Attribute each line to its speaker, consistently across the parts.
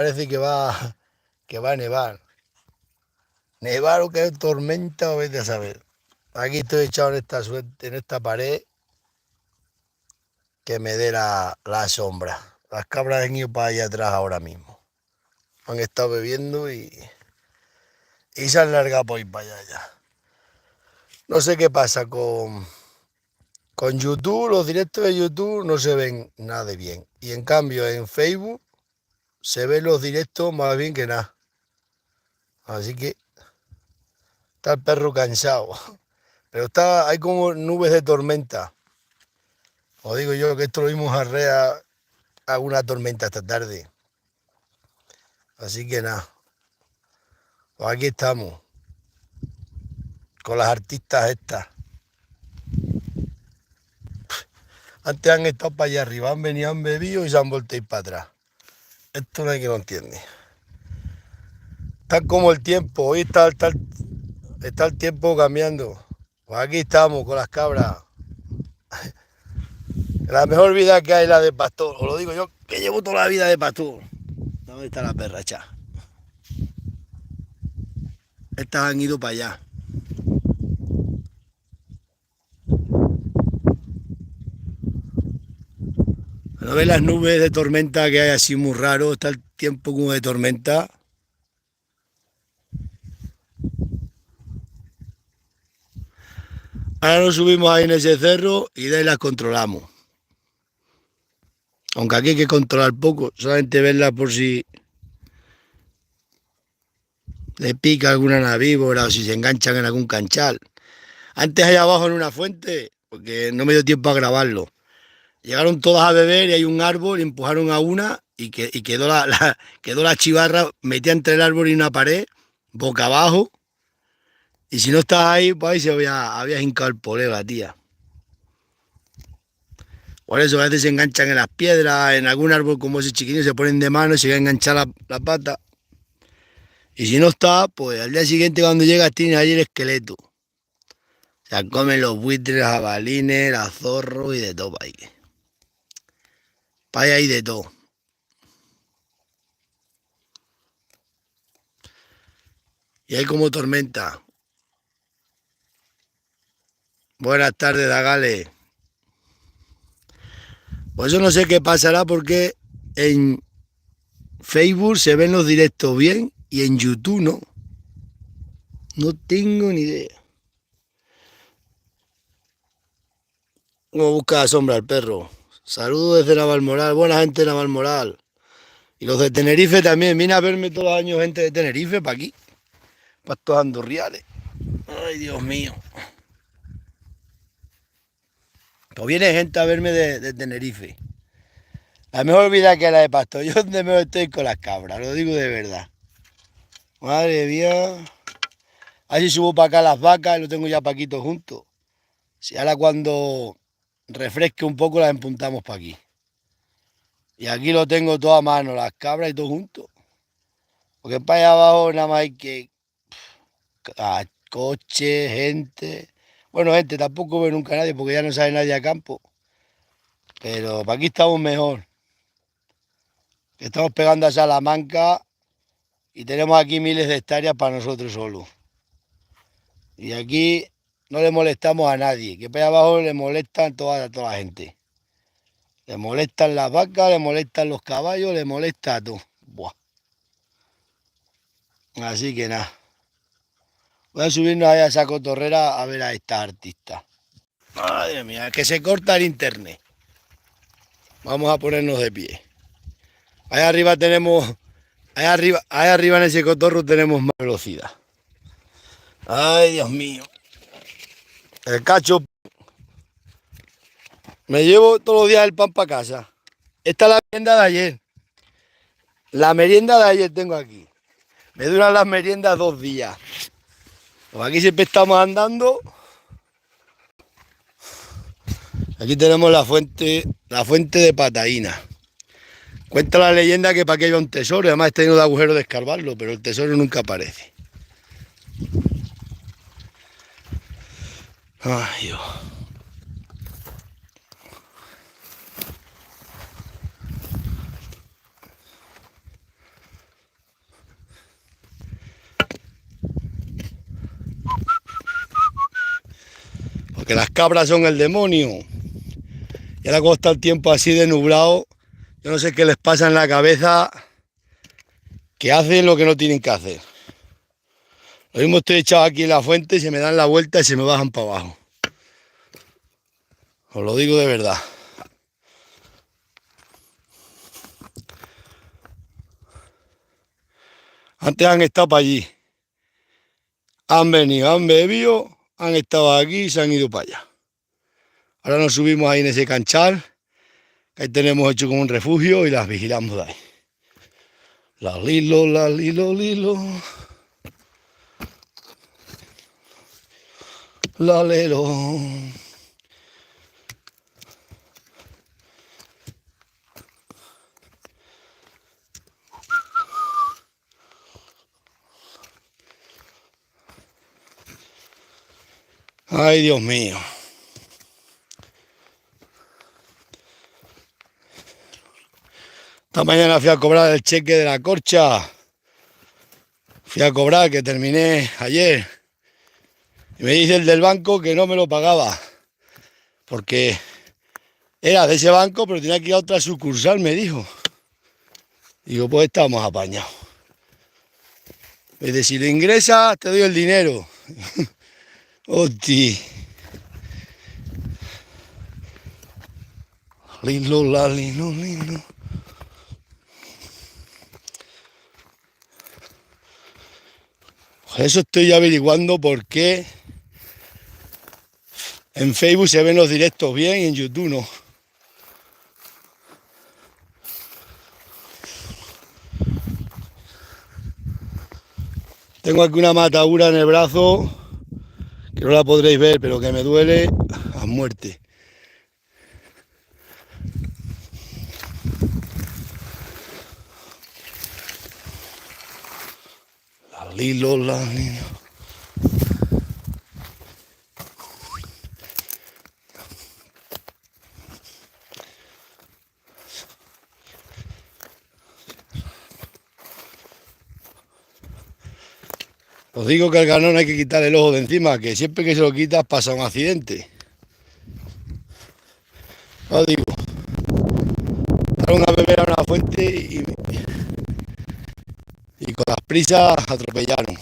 Speaker 1: parece que va a nevar. Nevar o que es tormenta o vete a saber. Aquí estoy echado en esta suerte, en esta pared que me dé la sombra. Las cabras han ido para allá atrás ahora mismo. Han estado bebiendo y se han largado por ir para allá ya. No sé qué pasa con YouTube, los directos de YouTube no se ven nada de bien. Y en cambio en Facebook se ven los directos más bien que nada. Así que está el perro cansado. Pero hay como nubes de tormenta. Os digo yo que esto lo vimos a una tormenta esta tarde. Así que nada, pues aquí estamos, con las artistas estas. Antes han estado para allá arriba, han venido, han bebido y se han vuelto a ir para atrás. Esto no hay que lo entiende. Está como el tiempo, hoy está el tiempo cambiando. Pues aquí estamos con las cabras. La mejor vida que hay es la de pastor. Os lo digo yo, que llevo toda la vida de pastor. ¿Dónde está la perra, cha? Estas han ido para allá. ¿No ves las nubes de tormenta que hay así muy raro? Está el tiempo como de tormenta. Ahora nos subimos ahí en ese cerro y de ahí las controlamos. Aunque aquí hay que controlar poco, solamente verla por si le pica alguna navíbora o si se enganchan en algún canchal. Antes allá abajo en una fuente, porque no me dio tiempo a grabarlo, llegaron todas a beber y hay un árbol, y empujaron a una y quedó quedó la chivarra metida entre el árbol y una pared, boca abajo. Y si no estás ahí, pues ahí se había hincado el poleo la tía. Por eso a veces se enganchan en las piedras, en algún árbol como ese chiquillo, se ponen de mano y se va a enganchar la pata. Y si no está, pues al día siguiente cuando llegas tienes ahí el esqueleto. O sea, comen los buitres, jabalines, las zorros y de todo para ahí. Para ahí hay de todo. Y hay como tormenta. Buenas tardes, Dagales. Pues yo no sé qué pasará porque en Facebook se ven los directos bien y en YouTube no. No tengo ni idea. ¿Cómo busca la sombra el perro? Saludos desde Navalmoral. Buena gente de Navalmoral. Y los de Tenerife también. Viene a verme todos los años gente de Tenerife para aquí. Para estos andurriales. Ay, Dios mío. Pues viene gente a verme de Tenerife. La mejor vida que la de Pasto. Yo donde me estoy con las cabras. Lo digo de verdad. Madre mía. Así subo para acá las vacas y lo tengo ya Paquito junto. Si ahora cuando refresque un poco las empuntamos para aquí. Y aquí lo tengo todo a mano, las cabras y todo junto. Porque para allá abajo nada más hay que coches, gente. Bueno, gente, tampoco veo nunca a nadie porque ya no sale nadie a campo. Pero para aquí estamos mejor. Estamos pegando a Salamanca y tenemos aquí miles de hectáreas para nosotros solos. Y aquí no le molestamos a nadie, que para allá abajo le molestan toda la gente. Le molestan las vacas, le molestan los caballos, le molesta a todo. Buah. Así que nada. Voy a subirnos ahí a esa cotorrera a ver a esta artista. Madre mía, que se corta el internet. Vamos a ponernos de pie. Ahí arriba tenemos, ahí arriba en ese cotorro tenemos más velocidad. Ay, Dios mío. El cacho. Me llevo todos los días el pan para casa. Esta es la merienda de ayer. La merienda de ayer tengo aquí. Me duran las meriendas 2 días. Pues aquí siempre estamos andando. Aquí tenemos la fuente de Pataína. Cuenta la leyenda que para aquello hay un tesoro, además está lleno de agujeros de escarbarlo, pero el tesoro nunca aparece. Ay, Dios. porque las cabras son el demonio. Y ahora como está el tiempo así de nublado, yo no sé qué les pasa en la cabeza, que hacen lo que no tienen que hacer. Lo mismo estoy echado aquí en la fuente y se me dan la vuelta y se me bajan para abajo. Os lo digo de verdad. Antes han estado para allí. Han venido, han bebido, han estado aquí y se han ido para allá. Ahora nos subimos ahí en ese canchal, que ahí tenemos hecho como un refugio y las vigilamos de ahí. La lilo, la lilo, lilo. La lelo. Ay, Dios mío. Esta mañana fui a cobrar el cheque de la Corcha. Fui a cobrar, que terminé ayer. Y me dice el del banco que no me lo pagaba. Porque era de ese banco, pero tenía que ir a otra sucursal, me dijo. Digo, pues estamos apañados. Me dice, si lo ingresas, te doy el dinero. Hostia. Lilo, la, lilo, lilo. Por eso estoy averiguando por qué en Facebook se ven los directos bien y en YouTube no. Tengo aquí una matadura en el brazo, que no la podréis ver, pero que me duele a muerte. La lilo, la lilo. Os digo que al ganón hay que quitar el ojo de encima, que siempre que se lo quitas pasa un accidente. Os digo, fueron a beber a una fuente y con las prisas atropellaron.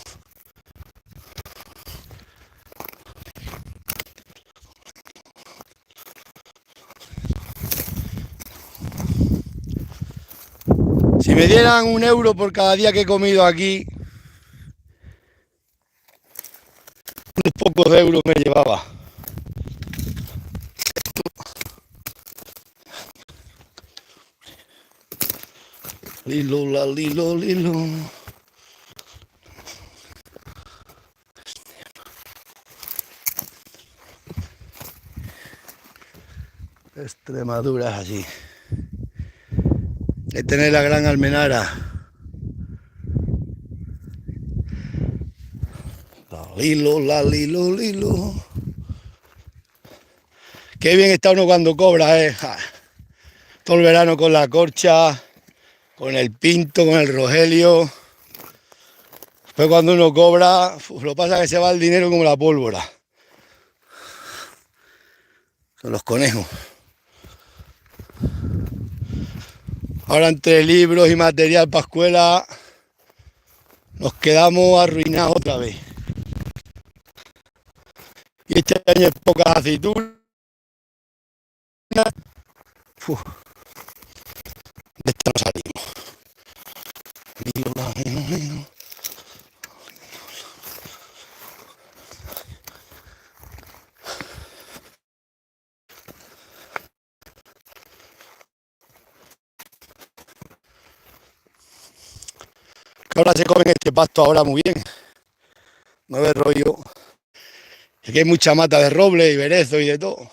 Speaker 1: Si me dieran 1 euro por cada día que he comido aquí, unos pocos euros me llevaba. Lilo, la lilo, lilo. Extremadura es así. Es tener la gran almenara. La lilo, la lilo, lilo. Qué bien está uno cuando cobra, todo el verano con la Corcha, con el Pinto, con el Rogelio. Después cuando uno cobra, lo pasa que se va el dinero como la pólvora. Son los conejos. Ahora entre libros y material para escuela nos quedamos arruinados otra vez. Y este año es pocas aceitunas. Uf, de esta no salimos. Que ahora se comen este pasto ahora muy bien. No ve rollo. Es que hay mucha mata de roble y berezo y de todo.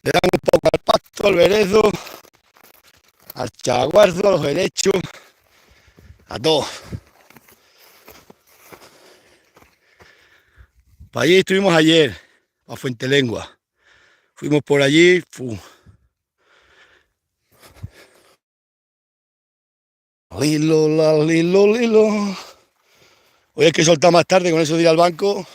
Speaker 1: Le dan un poco al pasto, al berezo, al chaguarzo, a los helechos, a todo. Para allí estuvimos ayer, a Fuentelengua. Fuimos por allí. Lilo, la, lilo, lilo. Hoy hay que soltar más tarde, con eso de ir al banco.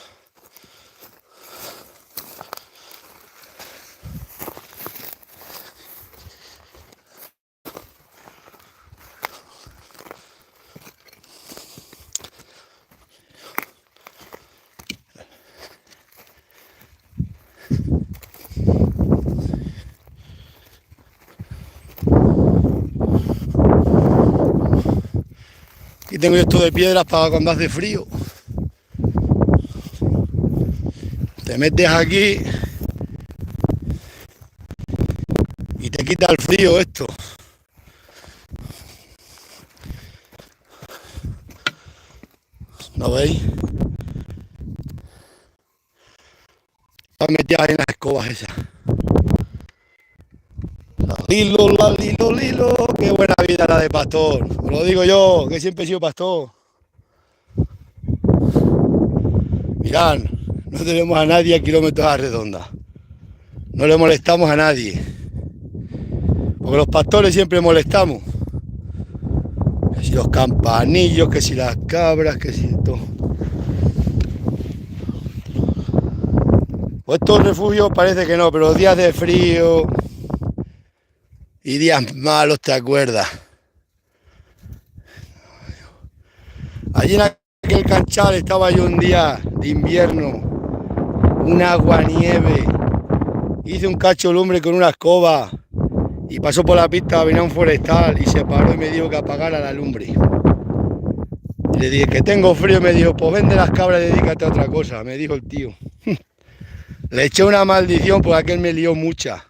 Speaker 1: tengo yo esto de piedras para cuando hace frío. Te metes aquí y te quita el frío esto. ¿No veis? Están metidas en las escobas esas. La lilo, qué buena vida la de pastor. Os lo digo yo, que siempre he sido pastor. Mirad, no tenemos a nadie a kilómetros a redonda. No le molestamos a nadie. Porque los pastores siempre molestamos. Que si los campanillos, que si las cabras, que si todo. Pues estos refugios parece que no, pero los días de frío y días malos te acuerdas. Allí en aquel canchal estaba yo un día de invierno, un aguanieve. Hice un cacho de lumbre con una escoba y pasó por la pista, venía un forestal y se paró y me dijo que apagara la lumbre. Y le dije que tengo frío y me dijo, pues vende las cabras y dedícate a otra cosa, me dijo el tío. Le eché una maldición porque aquel me lió mucha.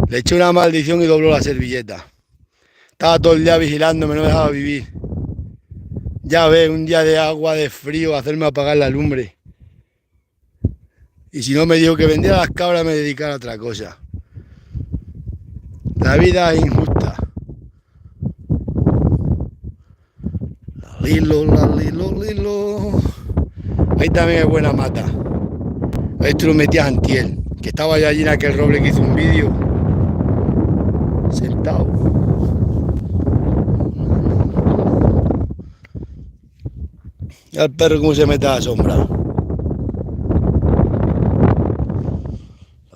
Speaker 1: Le eché una maldición y dobló la servilleta. Estaba todo el día vigilándome, no dejaba vivir. Ya ves, un día de agua, de frío, hacerme apagar la lumbre. Y si no me dijo que vendiera las cabras, me dedicara a otra cosa. La vida es injusta. La lilo. Ahí también es buena mata. Esto lo metías antiel, que estaba yo allí en aquel roble que hizo un vídeo. Sentado. Ya el perro cómo se mete a la sombra.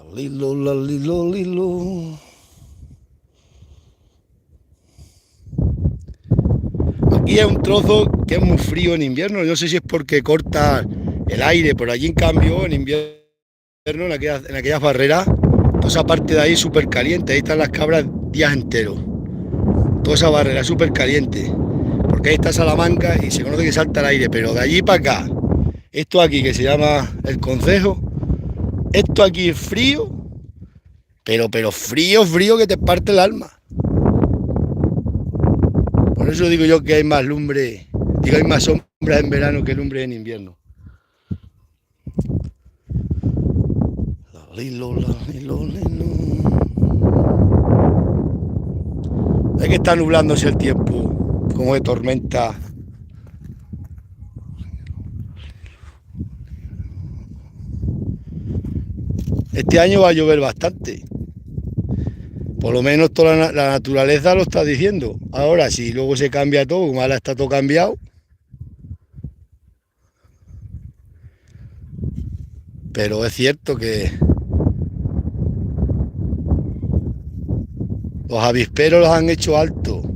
Speaker 1: La lilo. Aquí hay un trozo que es muy frío en invierno. No sé si es porque corta el aire, pero allí en cambio en invierno, en aquellas barreras, toda esa parte de ahí súper caliente. Ahí están las cabras días enteros. Toda esa barrera súper caliente. Porque ahí está Salamanca y se conoce que salta el aire, pero de allí para acá, esto aquí que se llama el concejo, esto aquí es frío, pero frío que te parte el alma. Por eso digo yo que hay más lumbre, digo hay más sombra en verano que lumbre en invierno. La lilo. Es que está nublándose el tiempo, como de tormenta. Este año va a llover bastante. Por lo menos toda la naturaleza lo está diciendo. Ahora, si luego se cambia todo, como ahora está todo cambiado. Pero es cierto que los avisperos los han hecho altos.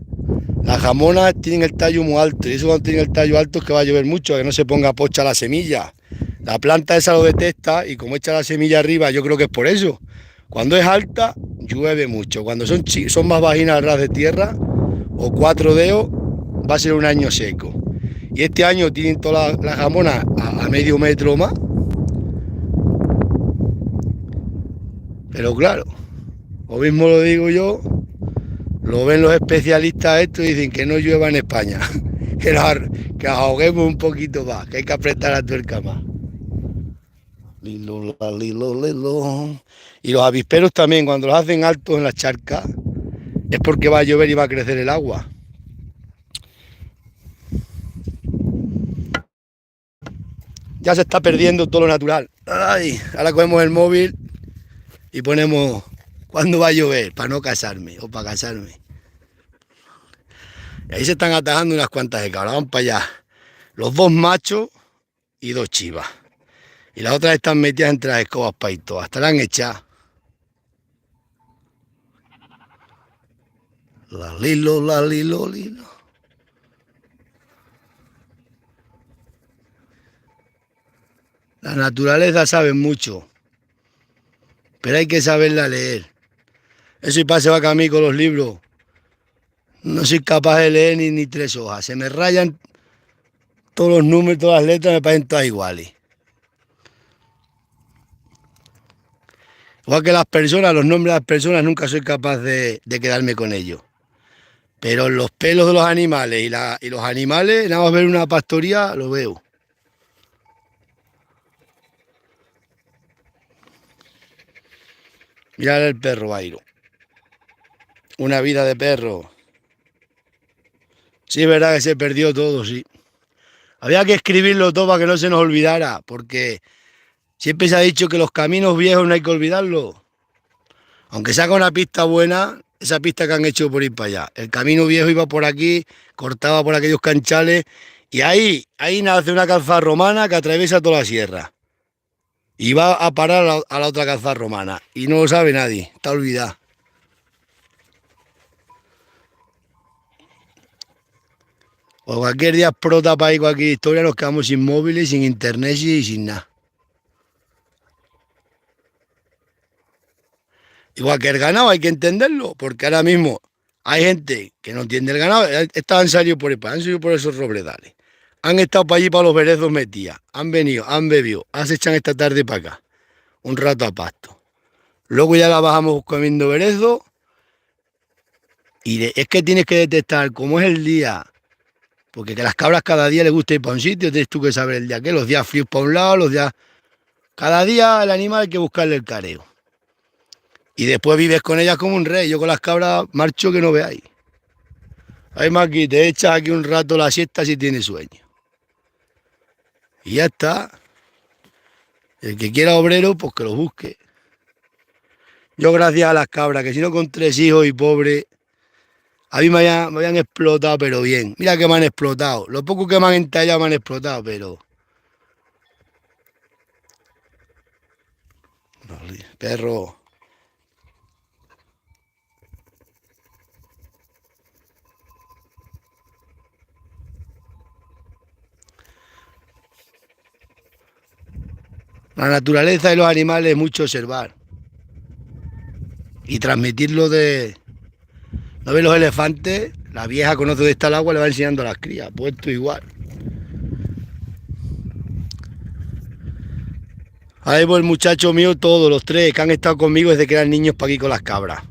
Speaker 1: Las jamonas tienen el tallo muy alto. Y eso cuando tienen el tallo alto es que va a llover mucho, que no se ponga pocha la semilla. La planta esa lo detecta y como echa la semilla arriba, yo creo que es por eso. Cuando es alta, llueve mucho. Cuando son más bajinas al ras de tierra, o 4 dedos, va a ser un año seco. Y este año tienen todas las jamonas a medio metro más. Pero claro, lo mismo lo digo yo, lo ven los especialistas esto y dicen que no llueva en España. Que ahoguemos un poquito más, que hay que apretar la tuerca más. Lilo. Y los avisperos también, cuando los hacen altos en la charca, es porque va a llover y va a crecer el agua. Ya se está perdiendo todo lo natural. Ay, ahora cogemos el móvil y ponemos cuándo va a llover, para no casarme o para casarme. Y ahí se están atajando unas cuantas de cabras, van para allá. Los 2 machos y 2 chivas. Y las otras están metidas entre las escobas para ir todas. Estarán hechas. La lilo. La naturaleza sabe mucho, pero hay que saberla leer. Eso y pase va a mí con los libros. No soy capaz de leer ni tres hojas. Se me rayan todos los números, todas las letras, me parecen todas iguales. Igual que las personas, los nombres de las personas nunca soy capaz de quedarme con ellos. Pero los pelos de los animales y los animales, nada más ver una pastoría, lo veo. Mirad el perro, Bairo. Una vida de perro. Sí, es verdad que se perdió todo, sí. Había que escribirlo todo para que no se nos olvidara, porque siempre se ha dicho que los caminos viejos no hay que olvidarlos. Aunque saca una pista buena, esa pista que han hecho por ir para allá. El camino viejo iba por aquí, cortaba por aquellos canchales, y ahí nace una calzada romana que atraviesa toda la sierra. Y va a parar a la otra calzada romana. Y no lo sabe nadie, está olvidada. O cualquier día explota para ahí cualquier historia, nos quedamos sin móviles, sin internet y sin nada. Igual que el ganado hay que entenderlo, porque ahora mismo hay gente que no entiende el ganado. Han salido por el han salido por esos robledales. Han estado para allí para los berezos metidas. Han venido, han bebido, echan esta tarde para acá. Un rato a pasto. Luego ya la bajamos comiendo berezo. Y es que tienes que detectar cómo es el día. Porque que las cabras cada día les gusta ir para un sitio, tienes tú que saber el día que los días fríos para un lado, los días. Cada día el animal hay que buscarle el careo. Y después vives con ellas como un rey. Yo con las cabras marcho que no veáis. Hay más aquí, te echas aquí un rato la siesta si tienes sueño. Y ya está. El que quiera obrero, pues que lo busque. Yo gracias a las cabras, que si no con 3 hijos y pobre, a mí me habían explotado, pero bien. Mira que me han explotado. Lo poco que me han entallado me han explotado, pero... Perro... La naturaleza y los animales es mucho observar. Y transmitirlo de... ¿No ves los elefantes? La vieja conoce de está el agua, le va enseñando a las crías. Pues esto igual. Ahí pues el muchacho mío, todos los 3 que han estado conmigo desde que eran niños para aquí con las cabras.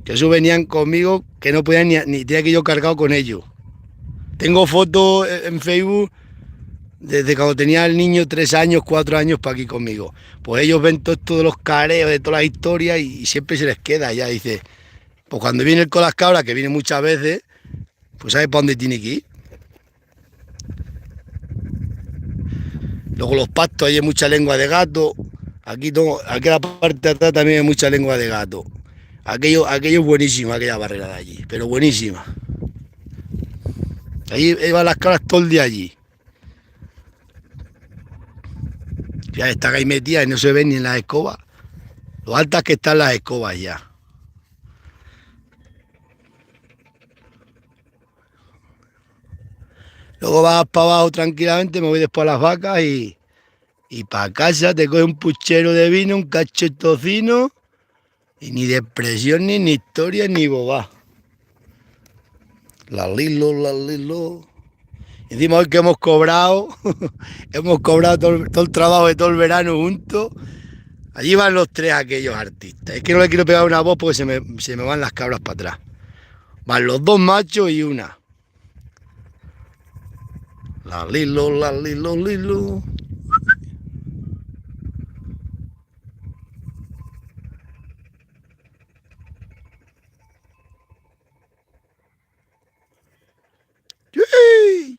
Speaker 1: Que eso venían conmigo que no podían ni tenía que yo cargado con ellos. Tengo fotos en Facebook desde cuando tenía el niño 3 años, 4 años para aquí conmigo. Pues ellos ven todo esto de los careos, de todas las historias y siempre se les queda. Ya dice, pues cuando viene el con las cabras, que viene muchas veces, pues sabe para dónde tiene que ir. Luego los pastos, ahí hay mucha lengua de gato. Aquí la parte de atrás también hay mucha lengua de gato. Aquello es buenísima, aquella barrera de allí, pero buenísima. Ahí van las cabras todo el día allí. Ya están ahí metidas y no se ven ni en las escobas. Lo altas que están las escobas ya. Luego vas para abajo tranquilamente, me voy después a las vacas y para casa te coges un puchero de vino, un cacho de tocino y ni depresión, ni historia, ni boba. La lilo. Encima hoy que hemos cobrado, todo el trabajo de todo el verano juntos. Allí van los 3 aquellos artistas. Es que no le quiero pegar una voz porque se me van las cabras para atrás. Van los 2 machos y una. La lilo. ¡Sí!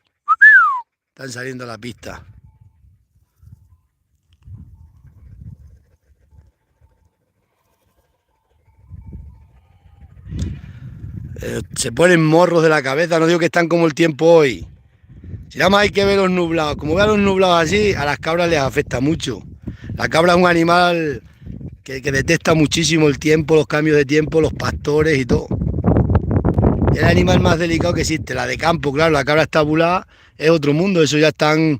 Speaker 1: Están saliendo a la pista. Se ponen morros de la cabeza, no digo que están como el tiempo hoy. Si nada más hay que ver los nublados, como vean los nublados así, a las cabras les afecta mucho. La cabra es un animal que detecta muchísimo el tiempo, los cambios de tiempo, los pastores y todo. Es el animal más delicado que existe. La de campo, claro, la cabra estabulada es otro mundo, eso ya están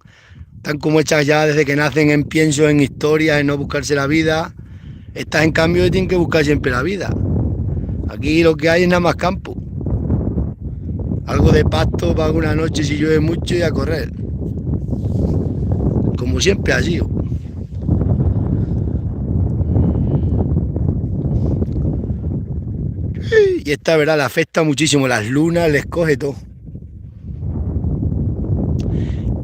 Speaker 1: como hechas ya desde que nacen en pienso, en historias, en no buscarse la vida. Estas en cambio tienen que buscar siempre la vida. Aquí lo que hay es nada más campo. Algo de pasto para una noche si llueve mucho y a correr. Como siempre ha sido. Y esta verdad le afecta muchísimo. Las lunas les coge todo.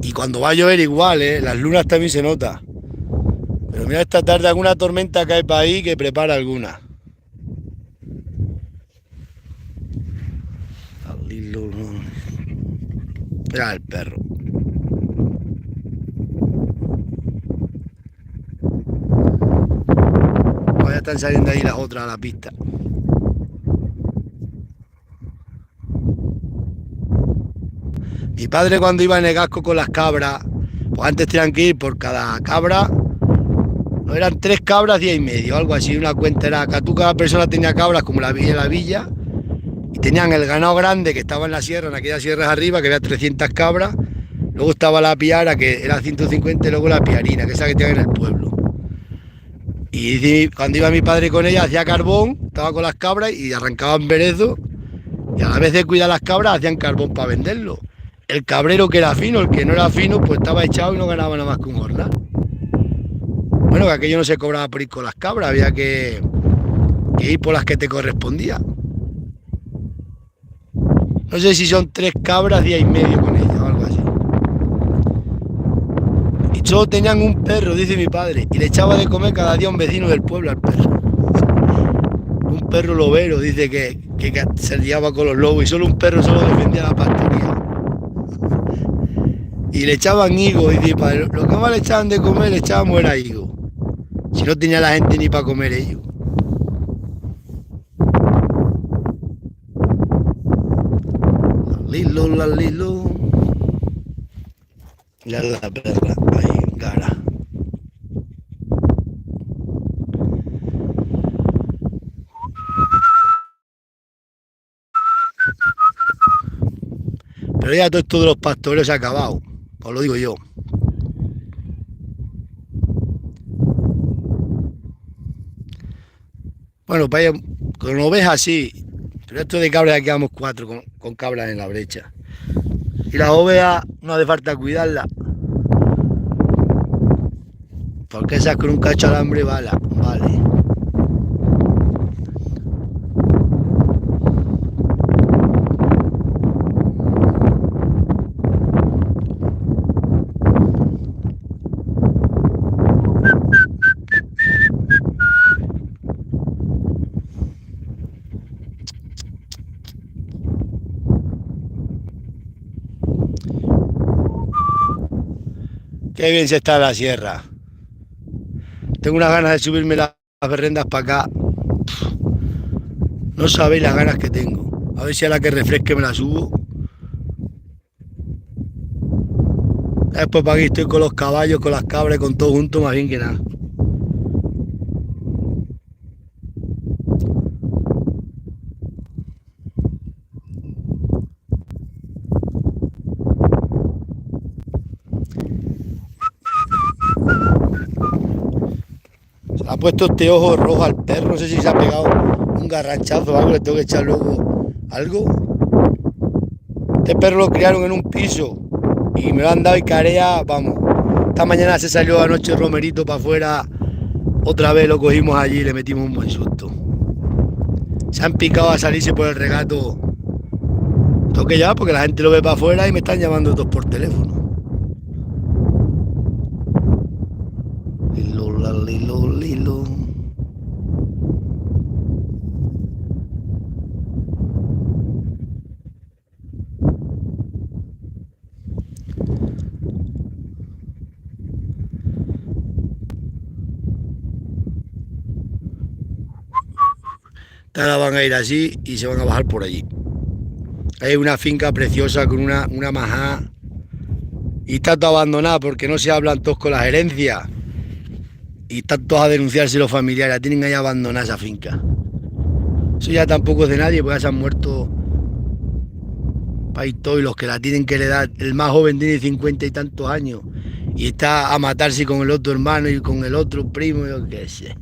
Speaker 1: Y cuando va a llover igual, ¿eh? Las lunas también se nota. Pero mira, esta tarde alguna tormenta cae para ahí que prepara alguna. Mira el perro. Ya están saliendo ahí las otras a la pista. Mi padre cuando iba en el casco con las cabras, pues antes tenían que ir por cada cabra, no eran 3 cabras, 10,5, algo así, una cuenta era que tú cada persona tenía cabras como la villa en la villa, y tenían el ganado grande que estaba en la sierra, en aquellas sierras arriba, que había 300 cabras, luego estaba la piara que era 150 y luego la piarina, que es esa que tenían en el pueblo. Y cuando iba mi padre con ella hacía carbón, estaba con las cabras y arrancaban berezo, y a la vez de cuidar las cabras hacían carbón para venderlo. El cabrero que era fino, el que no era fino, pues estaba echado y no ganaba nada más que un jornal. Bueno, que aquello no se cobraba por ir con las cabras, había que ir por las que te correspondía. No sé si son 3 cabras, 10,5 con ellas o algo así. Y solo tenían un perro, dice mi padre, y le echaba de comer cada día a un vecino del pueblo al perro. Un perro lobero, dice que se liaba con los lobos y solo un perro solo defendía la pastoría. Y le echaban higo, dice mi padre, lo que más le echaban de comer, le echábamos era higo. Si no tenía la gente ni para comer ellos. La lilo. Ya la perra, ahí, cara. Pero ya todo esto de los pastores se ha acabado, os lo digo yo. Bueno, vaya, con lo ves así, pero esto de cabras aquí quedamos 4 con cabras en la brecha. Y las ovejas no hace falta cuidarlas. Porque esas con un cacho de alambre vale. Qué bien se está en la sierra. Tengo unas ganas de subirme las berrendas para acá. No sabéis las ganas que tengo. A ver si a la que refresque me la subo. Después para aquí estoy con los caballos, con las cabras, con todo junto, más bien que nada. Se le ha puesto este ojo rojo al perro, no sé si se ha pegado un garranchazo o algo, le tengo que echar luego algo. Este perro lo criaron en un piso y me lo han dado y carea, vamos. Esta mañana se salió anoche Romerito para afuera, otra vez lo cogimos allí y le metimos un buen susto. Se han picado a salirse por el regato. Tengo que llevar porque la gente lo ve para afuera y me están llamando todos por teléfono. Lilo. Ahora van a ir así y se van a bajar por allí. Hay una finca preciosa con una majá y está todo abandonada porque no se hablan todos con la gerencia y están todos a denunciarse los familiares, la tienen ahí abandonada esa finca. Eso ya tampoco es de nadie porque ya se han muerto todos y los que la tienen que heredar. El más joven tiene 50 y tantos años y está a matarse con el otro hermano y con el otro primo, yo qué sé.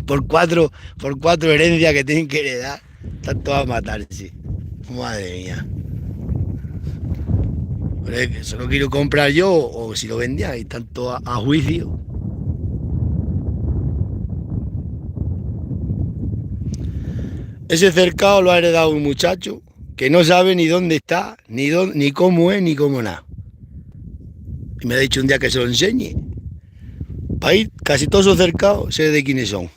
Speaker 1: Por cuatro herencias que tienen que heredar, están todos a matarse. Madre mía. Pero es que se lo quiero comprar yo o si lo vendía y tanto a juicio. Ese cercado lo ha heredado un muchacho que no sabe ni dónde está, ni cómo es, ni cómo nada. Y me ha dicho un día que se lo enseñe. Para ir casi todos esos cercados, sé de quiénes son.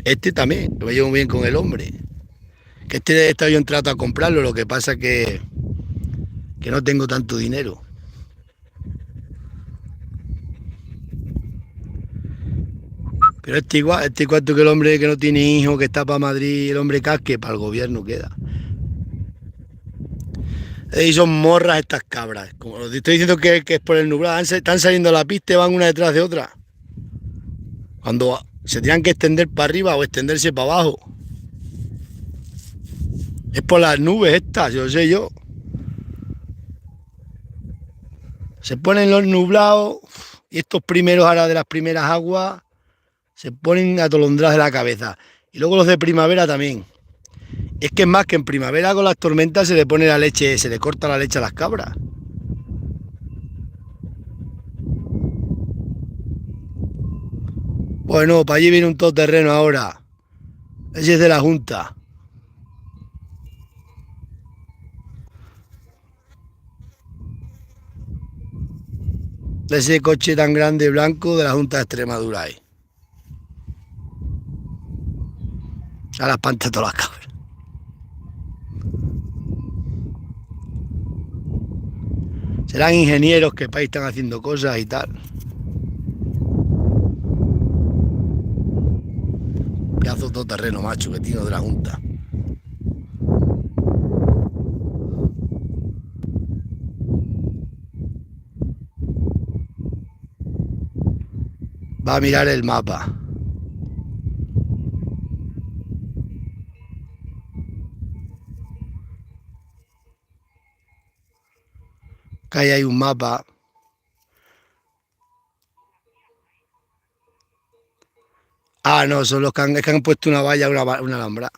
Speaker 1: Este también, lo llevo muy bien con el hombre. Que este está yo en trato a comprarlo, lo que pasa que no tengo tanto dinero. Pero este igual que el hombre que no tiene hijo, que está para Madrid, el hombre casque, para el gobierno queda. Y son morras estas cabras. Como te estoy diciendo que es por el nublado, están saliendo a la pista y van una detrás de otra. Cuando se tienen que extender para arriba o extenderse para abajo. Es por las nubes estas, yo sé yo. Se ponen los nublados y estos primeros ahora de las primeras aguas se ponen atolondradas de la cabeza. Y luego los de primavera también. Es que es más que en primavera con las tormentas se le pone la leche, se le corta la leche a las cabras. Bueno, para allí viene un todoterreno ahora. Ese es de la Junta. De ese coche tan grande blanco de la Junta de Extremadura ahí. A las pantas todas las cabras. Serán ingenieros que para ahí están haciendo cosas y tal. Pedazo todoterreno, macho, que tiene de la Junta. Va a mirar el mapa. Que ahí hay un mapa. Ah, no, son los es que han puesto una valla, una alhambra.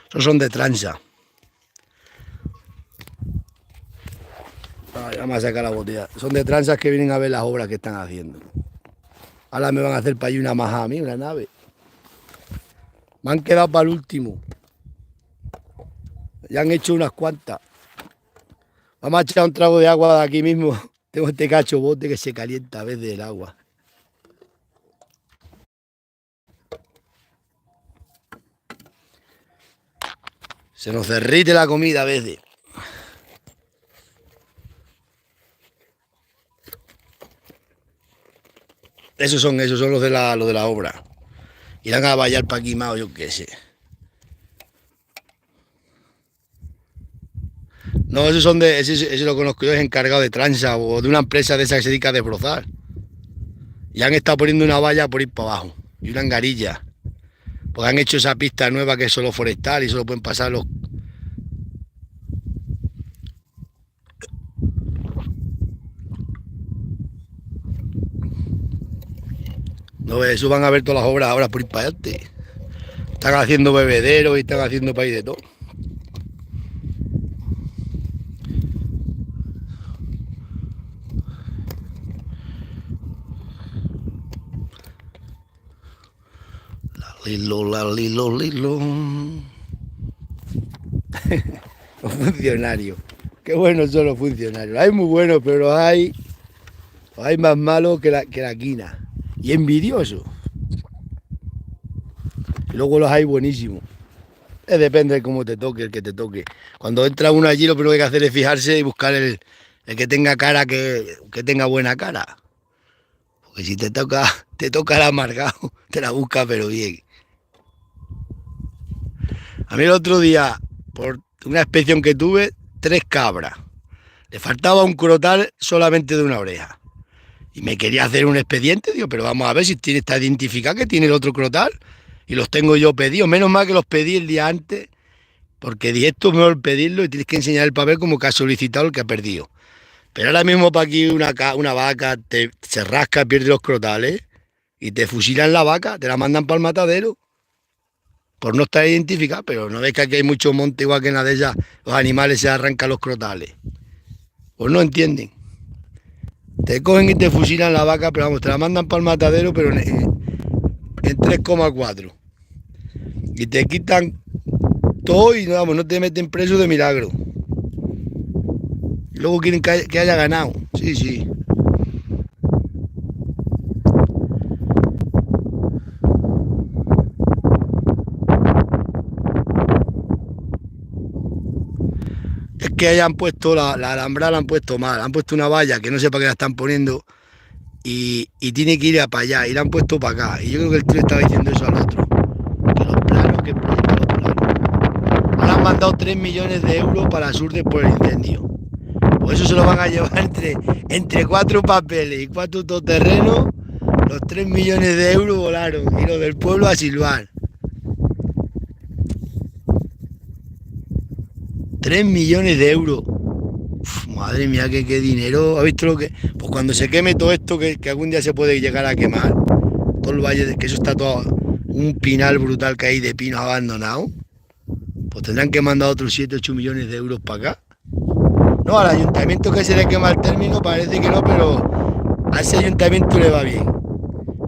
Speaker 1: Esos son de trancha. Ay, vamos a sacar la botella. Son de tranzas que vienen a ver las obras que están haciendo. Ahora me van a hacer para allí una maja a mí, una nave. Me han quedado para el último. Ya han hecho unas cuantas. Vamos a echar un trago de agua de aquí mismo. Tengo este cacho bote que se calienta a veces el agua. Se nos derrite la comida a veces. Esos son los de la obra. Irán a vallar para aquí más o yo qué sé. No, esos son ese lo conozco yo, es encargado de tranza o de una empresa de esa que se dedica a desbrozar. Y han estado poniendo una valla por ir para abajo. Y una angarilla. Porque han hecho esa pista nueva que es solo forestal y solo pueden pasar los... No, eso van a ver todas las obras ahora por ir para adelante. Están haciendo bebederos y están haciendo país de todo. La lilo. Los funcionarios. Qué buenos son los funcionarios. Hay muy buenos, pero los hay más malos que la quina. Y envidiosos. Y luego los hay buenísimos. Depende de cómo te toque, el que te toque. Cuando entra uno allí, lo primero que hay que hacer es fijarse y buscar el que tenga cara, que tenga buena cara. Porque si te toca el amargado, te la busca pero bien. A mí el otro día, por una inspección que tuve, 3 cabras. Le faltaba un crotal solamente de una oreja. Y me quería hacer un expediente, digo, pero vamos a ver si está identificado que tiene el otro crotal. Y los tengo yo pedidos. Menos mal que los pedí el día antes, porque dije, esto es mejor pedirlo y tienes que enseñar el papel como que has solicitado el que ha perdido. Pero ahora mismo para aquí una vaca se rasca, pierde los crotales y te fusilan la vaca, te la mandan para el matadero por no estar identificada, pero no ves que aquí hay mucho monte igual que en la de ellas, los animales se arrancan los crotales. Pues no entienden. Te cogen y te fusilan la vaca, pero vamos, te la mandan para el matadero, pero en 3,4. Y te quitan todo y vamos, no te meten preso de milagro. Y luego quieren que haya ganado. Sí, sí. Es que hayan puesto la alambrada, la han puesto mal. Han puesto una valla que no sé para qué la están poniendo y tiene que ir para allá y la han puesto para acá. Y yo creo que el tío estaba diciendo eso al otro. Que los planos, que proyectan los planos. Ahora han mandado 3 millones de euros para Sur por el incendio. Pues eso se lo van a llevar entre 4 papeles y 4 todoterrenos. Los 3 millones de euros volaron y los del pueblo a silbar. 3 millones de euros. Uf, madre mía, qué dinero. ¿Has visto lo que...? Pues cuando se queme todo esto, que algún día se puede llegar a quemar, todo el valle, que eso está todo un pinal brutal que hay de pinos abandonados, pues tendrán que mandar otros 7, 8 millones de euros para acá. No, al ayuntamiento que se le quema el término parece que no, pero a ese ayuntamiento le va bien.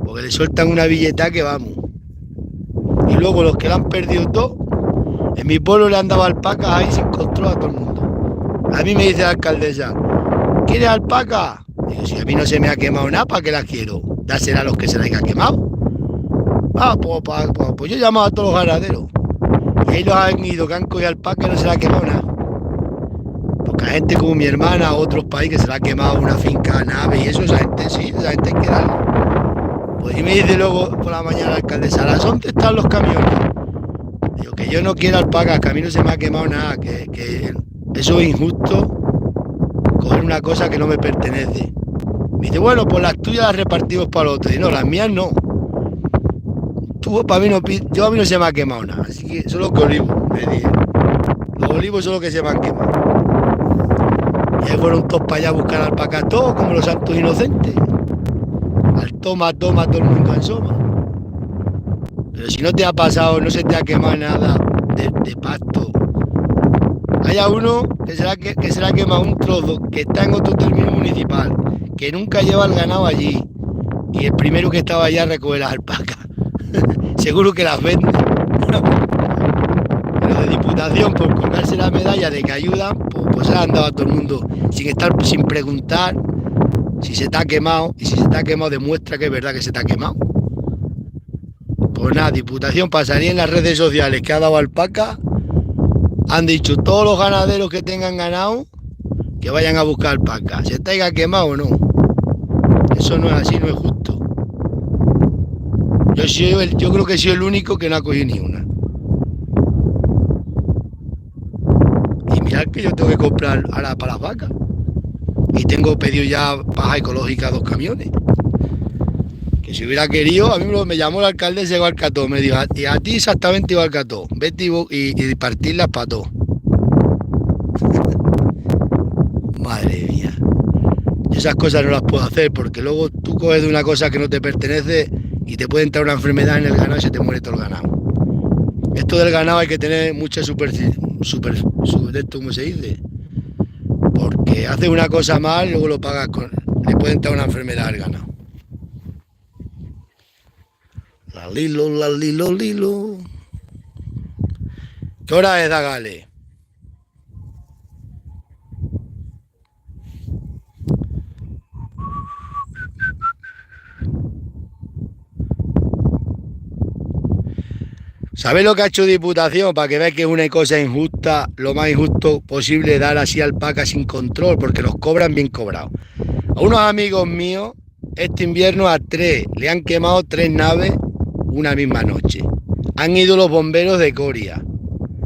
Speaker 1: Porque le sueltan una billeta que vamos. Y luego los que la han perdido todo, en mi pueblo le han dado alpacas ahí sin control a todo el mundo. A mí me dice la alcaldesa, ¿quieres alpaca? Digo, si a mí no se me ha quemado nada, ¿para qué la quiero? Dásela a los que se la haya quemado. Ah, pues yo he llamado a todos los ganaderos. Y ellos han ido, que han cogido alpaca y no se la ha quemado nada. Porque a gente como mi hermana, a otros países que se le ha quemado una finca, nave y eso, esa gente sí, esa gente hay que darle. Pues y me dice luego por la mañana la alcaldesa, ¿a las 11 están los camiones? Digo, que yo no quiero alpacas, que a mí no se me ha quemado nada, que eso es injusto, coger una cosa que no me pertenece. Me dice, bueno, pues las tuyas las repartimos para los otros. Y no, las mías no. Tú, para mí no, yo a mí no se me ha quemado nada, así que solo que olivos, me dije. Los olivos son los que se me han quemado. Y ahí fueron todos para allá a buscar alpacas, todos como los santos inocentes. Al toma, todo el mundo al soma. Pero si no te ha pasado, no se te ha quemado nada de pasto. Haya uno que se le ha quemado un trozo que está en otro término municipal, que nunca lleva el ganado allí. Y el primero que estaba allá recoge las alpacas. Seguro que las vende. Pero de diputación, por colgarse la medalla de que ayudan, pues se la han dado a todo el mundo sin preguntar si se te ha quemado. Y si se te ha quemado, demuestra que es verdad que se te ha quemado. Pues nada, diputación pasaría en las redes sociales que ha dado alpaca. Han dicho todos los ganaderos que tengan ganado que vayan a buscar alpaca. ¿Se te haya quemado o no? Eso no es así, no es justo. Yo creo que soy el único que no ha cogido ni una. Y mirad que yo tengo que comprar ahora para las vacas. Y tengo pedido ya paja ecológica 2 camiones. Que si hubiera querido, a mí me llamó el alcalde de Valcató. Me dijo, y a ti exactamente Valcató. Vete y partirlas para todo. Madre mía. Esas cosas no las puedo hacer porque luego tú coges de una cosa que no te pertenece y te puede entrar una enfermedad en el ganado y se te muere todo el ganado. Esto del ganado hay que tener mucha ¿cómo se dice? Porque haces una cosa mal y luego lo pagas le puede entrar una enfermedad al ganado. La lilo. ¿Qué hora es, Dagale? ¿Sabéis lo que ha hecho Diputación? Para que veáis que es una cosa injusta, lo más injusto posible, dar así alpacas sin control, porque los cobran bien cobrados. A unos amigos míos, este invierno a 3 le han quemado 3 naves una misma noche. Han ido los bomberos de Coria,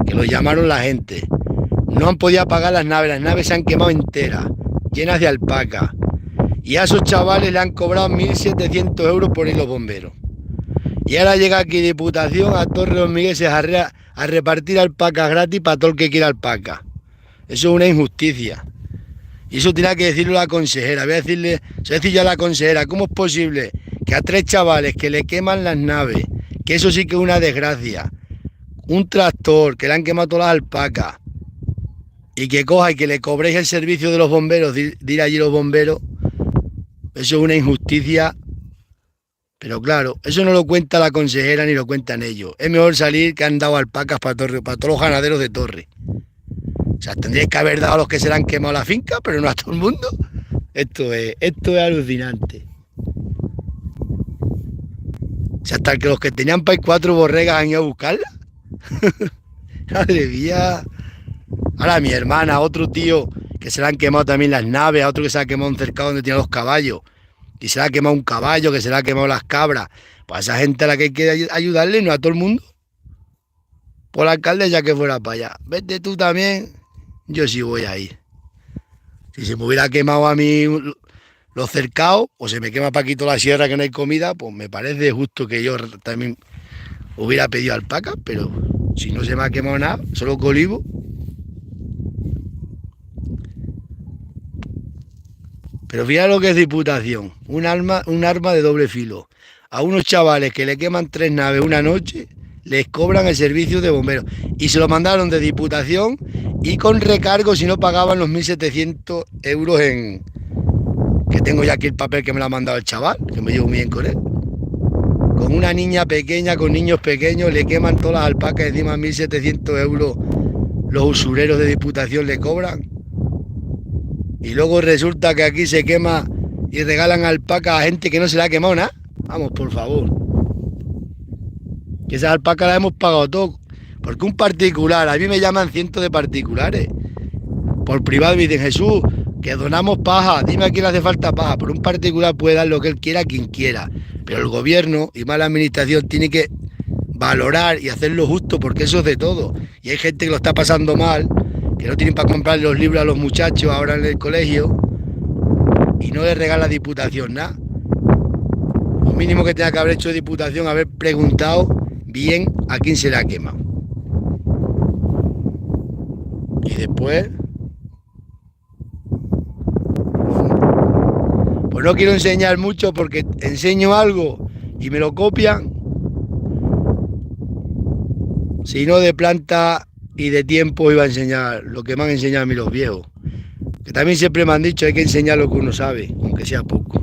Speaker 1: que los llamaron la gente. No han podido apagar las naves se han quemado enteras, llenas de alpacas. Y a esos chavales le han cobrado 1.700 euros por ir los bomberos. Y ahora llega aquí Diputación a Torre Los Migueses a repartir alpacas gratis para todo el que quiera alpaca. Eso es una injusticia. Y eso tenía que decirlo la consejera. Voy a decirle, se decir yo a la consejera, ¿cómo es posible que a 3 chavales que le queman las naves, que eso sí que es una desgracia, un tractor, que le han quemado todas las alpacas, y que coja y que le cobréis el servicio de los bomberos, de ir allí los bomberos? Eso es una injusticia. Pero claro, eso no lo cuenta la consejera ni lo cuentan ellos. Es mejor salir que han dado alpacas para todos los ganaderos de Torre. O sea, tendríais que haber dado a los que se le han quemado la finca, pero no a todo el mundo. Esto es alucinante. O sea, hasta que los que tenían para 4 borregas han ido a buscarla. Madre mía. Ahora mi hermana, otro tío que se le han quemado también las naves, a otro que se le ha quemado un cercado donde tenía los caballos, y se le ha quemado un caballo, que se le ha quemado las cabras. Pues a esa gente a la que hay que ayudarle, no a todo el mundo. Por la alcalde ya que fuera para allá. Vete tú también, yo sí voy a ir. Si se me hubiera quemado a mí los cercados, o se me quema Paquito la sierra que no hay comida, pues me parece justo que yo también hubiera pedido alpaca, pero si no se me ha quemado nada, solo colibo. Pero fíjate lo que es Diputación, un arma de doble filo. A unos chavales que le queman 3 naves una noche, les cobran el servicio de bomberos. Y se lo mandaron de Diputación y con recargo si no pagaban los 1.700 euros en... Que tengo ya aquí el papel que me lo ha mandado el chaval, que me llevo muy bien con él. Con una niña pequeña, con niños pequeños, le queman todas las alpacas, encima 1.700 euros los usureros de Diputación le cobran. Y luego resulta que aquí se quema y regalan alpacas a gente que no se le ha quemado nada. Vamos, por favor. Que esas alpacas las hemos pagado todo. Porque un particular, a mí me llaman cientos de particulares. Por privado me dicen, Jesús, que donamos paja, dime a quién le hace falta paja. Pero un particular puede dar lo que él quiera a quien quiera. Pero el gobierno y más la administración tiene que valorar y hacerlo justo, porque eso es de todo. Y hay gente que lo está pasando mal, que no tienen para comprar los libros a los muchachos ahora en el colegio y no les regala Diputación nada. Lo mínimo que tenga que haber hecho Diputación, haber preguntado bien a quién se le ha quemado. Y después, pues no quiero enseñar mucho porque enseño algo y me lo copian. Si no, de planta y de tiempo iba a enseñar lo que me han enseñado a mí los viejos. Que también siempre me han dicho hay que enseñar lo que uno sabe, aunque sea poco.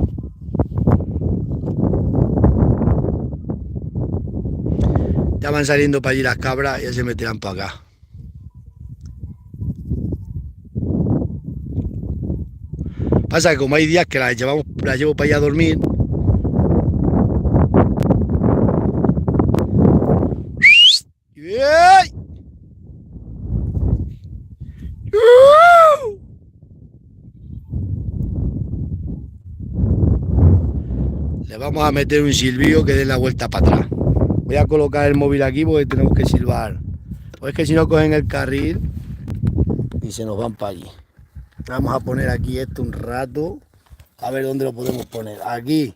Speaker 1: Ya van saliendo para allí las cabras y ya se meterán para acá. Pasa que como hay días que las llevo para allá a dormir. Le vamos a meter un silbido que dé la vuelta para atrás. Voy a colocar el móvil aquí porque tenemos que silbar. Pues es que si no cogen el carril y se nos van para allí. Vamos a poner aquí esto un rato. A ver dónde lo podemos poner. Aquí.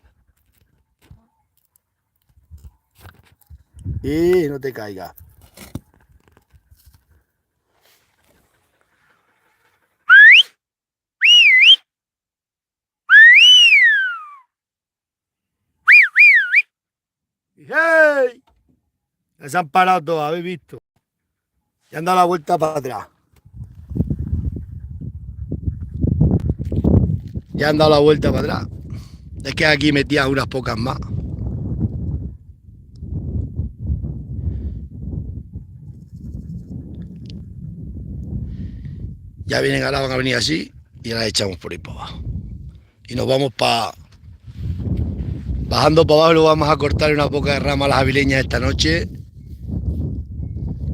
Speaker 1: Y no te caigas. ¡Hey! Ya se han parado todos, habéis visto. Ya han dado la vuelta para atrás. Ya han dado la vuelta para atrás. Es que aquí metía unas pocas más. Ya vienen, ahora van a venir así y las echamos por ahí para abajo. Y nos vamos para... Bajando para abajo lo vamos a cortar una poca de rama a las avileñas esta noche.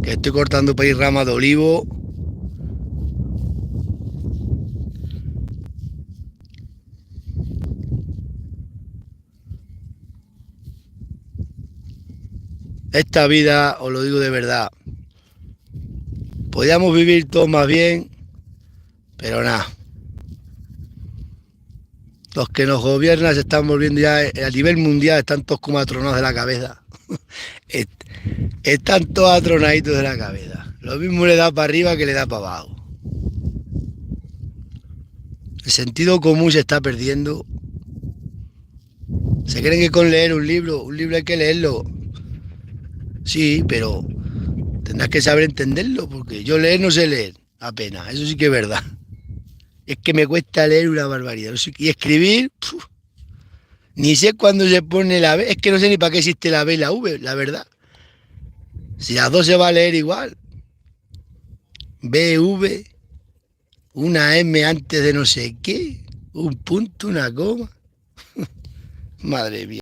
Speaker 1: Que estoy cortando para ir ramas de olivo. Esta vida, os lo digo de verdad, podíamos vivir todos más bien, pero nada. Los que nos gobiernan se están volviendo ya, a nivel mundial, están todos como atronados de la cabeza. Están todos atronaditos de la cabeza. Lo mismo le da para arriba que le da para abajo. El sentido común se está perdiendo. Se creen que con leer un libro hay que leerlo. Sí, pero tendrás que saber entenderlo, porque yo leer no sé leer, apenas, eso sí que es verdad. Es que me cuesta leer una barbaridad. Y escribir, ni sé cuándo se pone la B, es que no sé ni para qué existe la B y la V, la verdad. Si las dos se va a leer igual, B, V, una M antes de no sé qué, un punto, una coma. Madre mía.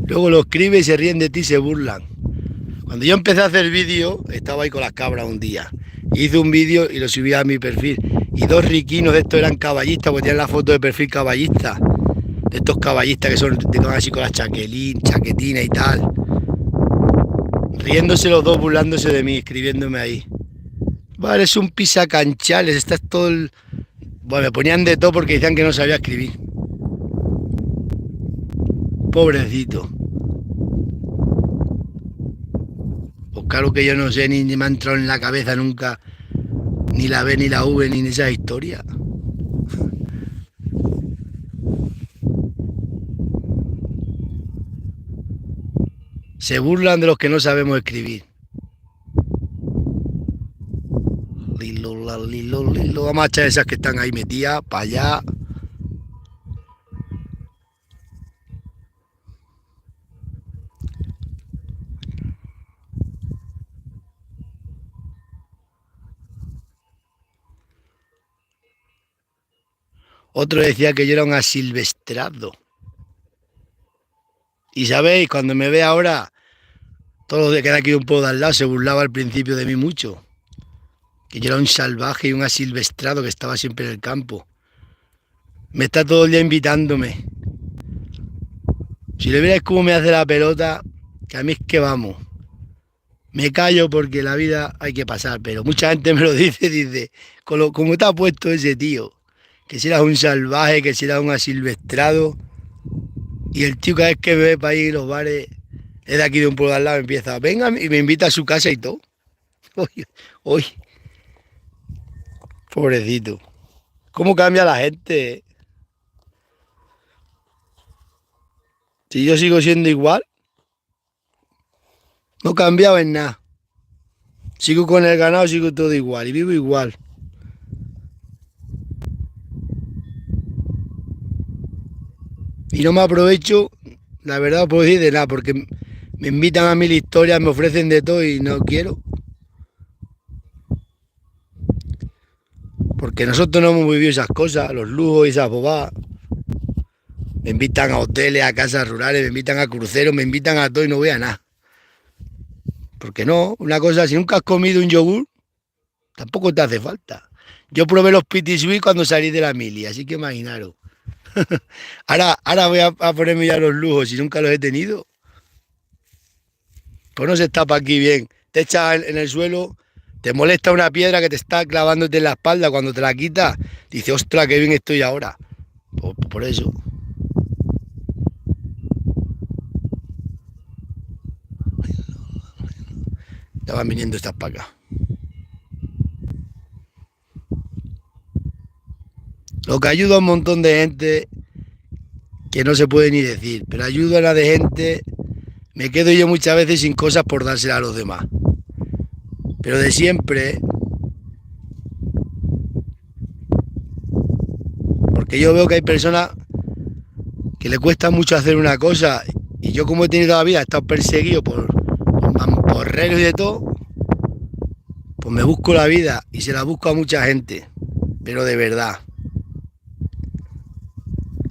Speaker 1: Luego lo escribe y se ríen de ti y se burlan. Cuando yo empecé a hacer vídeo, estaba ahí con las cabras un día. Hice un vídeo y lo subí a mi perfil. Y dos riquinos de estos eran caballistas, porque tenían la foto de perfil caballista. De estos caballistas que son que van así con la chaquetina y tal. Riéndose los dos, burlándose de mí, escribiéndome ahí. Vale, es un pisacanchales, estás todo el... Bueno, me ponían de todo porque decían que no sabía escribir. Pobrecito. Pues claro que yo no sé, ni me ha entrado en la cabeza nunca ni la B, ni la V, ni esa historia. Se burlan de los que no sabemos escribir. Lilo, la, lilo, lilo. Vamos a echar esas que están ahí metidas para allá. Otro decía que yo era un asilvestrado. Y sabéis, cuando me ve ahora, todos los que quedan aquí un poco de al lado se burlaba al principio de mí mucho. Que yo era un salvaje y un asilvestrado que estaba siempre en el campo. Me está todo el día invitándome. Si le vierais cómo me hace la pelota, que a mí es que vamos. Me callo porque la vida hay que pasar, pero mucha gente me lo dice, como te ha puesto ese tío, que si eras un salvaje, que si eras un asilvestrado, y el tío cada vez que me ve para ir a los bares, es de aquí de un pueblo de al lado, empieza, venga, y me invita a su casa y todo. Uy, uy, pobrecito. ¿Cómo cambia la gente? Si yo sigo siendo igual, no he cambiado en nada. Sigo con el ganado, sigo todo igual y vivo igual. Y no me aprovecho, la verdad, puedo decir de nada, porque me invitan a mil historias, me ofrecen de todo y no quiero. Porque nosotros no hemos vivido esas cosas, los lujos y esas bobadas. Me invitan a hoteles, a casas rurales, me invitan a cruceros, me invitan a todo y no voy a nada. Porque no, una cosa, si nunca has comido un yogur, tampoco te hace falta. Yo probé los Petit Suisse cuando salí de la mili, así que imaginaros. Ahora voy a ponerme ya los lujos, si nunca los he tenido. Pues no se tapa aquí bien. Te echas en el suelo, te molesta una piedra que te está clavándote en la espalda. Cuando te la quitas, dices, ostras, qué bien estoy ahora. Por eso. Ya van viniendo estas para acá. Lo que ayuda a un montón de gente que no se puede ni decir, pero ayuda a la de gente. Me quedo yo muchas veces sin cosas por dárselas a los demás. Pero de siempre, porque yo veo que hay personas que le cuesta mucho hacer una cosa y yo como he tenido la vida, he estado perseguido por reglas y de todo, pues me busco la vida y se la busco a mucha gente, pero de verdad.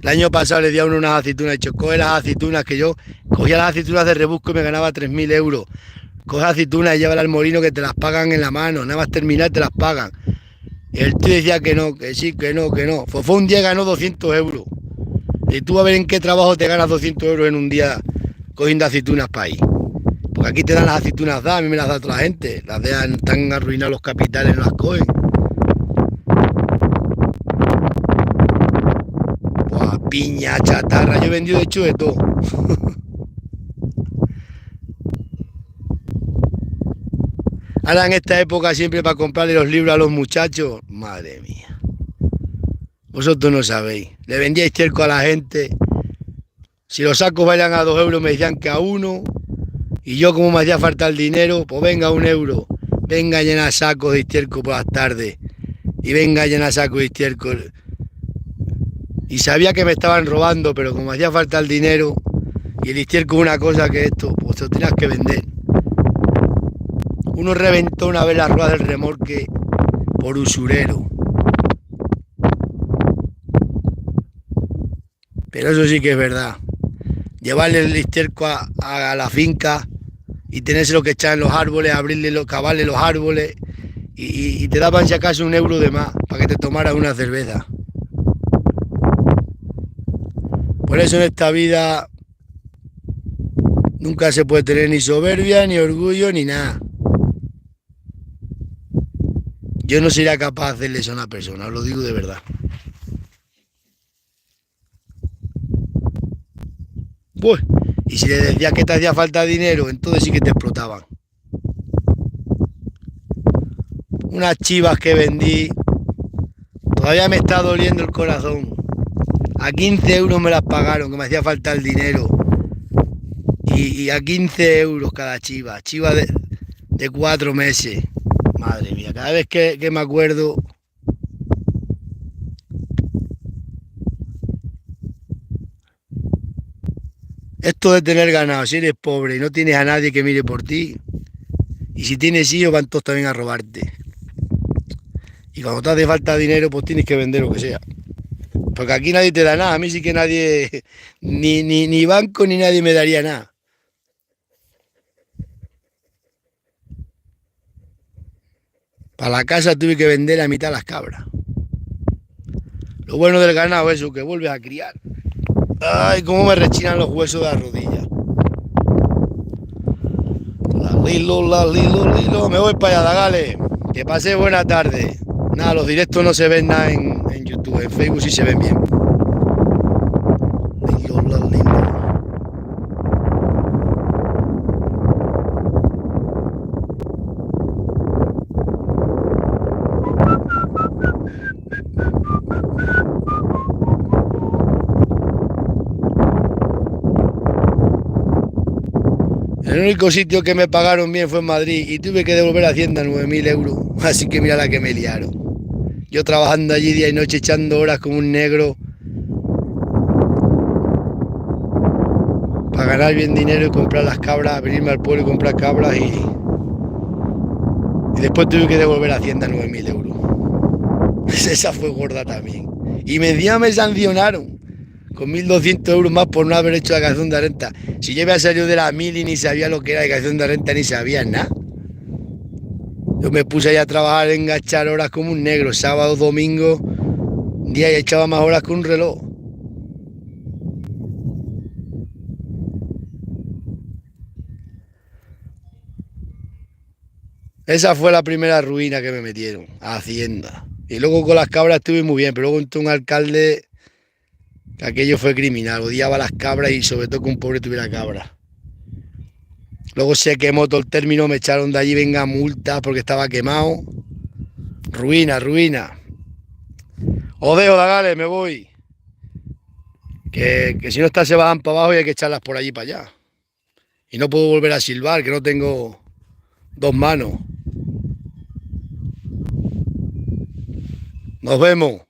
Speaker 1: El año pasado le di a uno unas aceitunas, he dicho, coge las aceitunas, que yo cogía las aceitunas de rebusco y me ganaba 3.000 euros. Coge aceitunas y llévalas al molino que te las pagan en la mano, nada más terminar te las pagan. Y el tío decía que no, que sí, que no, que no. Fue un día ganó 200 euros. Y tú a ver en qué trabajo te ganas 200 euros en un día cogiendo aceitunas para ahí. Porque aquí te dan las aceitunas dadas, a mí me las da toda la gente. Las dejan tan arruinados los capitales, no las cogen. Buah, piña, chatarra, yo he vendido de hecho de todo. Ahora en esta época siempre para comprarle los libros a los muchachos. Madre mía. Vosotros no sabéis. Le vendía estiércol a la gente. Si los sacos valían a 2 euros me decían que a 1. Y yo como me hacía falta el dinero, pues venga 1 euro. Venga a llenar sacos de estiércol por las tardes. Y venga a llenar sacos de estiércol. Y sabía que me estaban robando, pero como hacía falta el dinero, y el estiércol una cosa que esto, pues lo tenías que vender. Uno reventó una vez la rueda del remolque por usurero. Pero eso sí que es verdad. Llevarle el estiércol a la finca y tenérselo que echar en los árboles, cavarle los árboles y te daban si acaso 1 euro de más para que te tomaras una cerveza. Por eso en esta vida nunca se puede tener ni soberbia, ni orgullo, ni nada. Yo no sería capaz de hacerle eso a una persona, os lo digo de verdad. Pues, y si le decías que te hacía falta dinero, entonces sí que te explotaban. Unas chivas que vendí, todavía me está doliendo el corazón. A 15 euros me las pagaron, que me hacía falta el dinero. Y a 15 euros cada chiva, chiva de 4 meses. Madre mía, cada vez que me acuerdo. Esto de tener ganado, si eres pobre y no tienes a nadie que mire por ti, y si tienes hijos van todos también a robarte. Y cuando te hace falta dinero, pues tienes que vender lo que sea. Porque aquí nadie te da nada, a mí sí que nadie, ni banco ni nadie me daría nada. Para la casa tuve que vender a mitad las cabras. Lo bueno del ganado es eso, que vuelves a criar. Ay, cómo me rechinan los huesos de la rodilla. La lilo. Me voy para allá, Dagale. Que pase buena tarde. Nada, los directos no se ven nada en YouTube. En Facebook sí se ven bien. Lilo. El único sitio que me pagaron bien fue en Madrid y tuve que devolver a Hacienda 9.000 euros. Así que mira la que me liaron. Yo trabajando allí día y noche, echando horas como un negro para ganar bien dinero y comprar las cabras, venirme al pueblo y comprar cabras y después tuve que devolver a Hacienda 9.000 euros. Esa fue gorda también. Y encima me sancionaron con 1.200 euros más por no haber hecho la declaración de renta. Si yo había salido de la mili y ni sabía lo que era la declaración de renta, ni sabía nada. Yo me puse ahí a trabajar, a enganchar horas como un negro, sábado, domingo, día y echaba más horas que un reloj. Esa fue la primera ruina que me metieron, a Hacienda. Y luego con las cabras estuve muy bien, pero luego entró un alcalde que aquello fue criminal, odiaba las cabras y sobre todo que un pobre tuviera cabras. Luego se quemó todo el término, me echaron de allí, venga multas porque estaba quemado. Ruina. Os dejo, Dagales, me voy. Que si no estas se van para abajo y hay que echarlas por allí para allá. Y no puedo volver a silbar, que no tengo 2 manos. Nos vemos.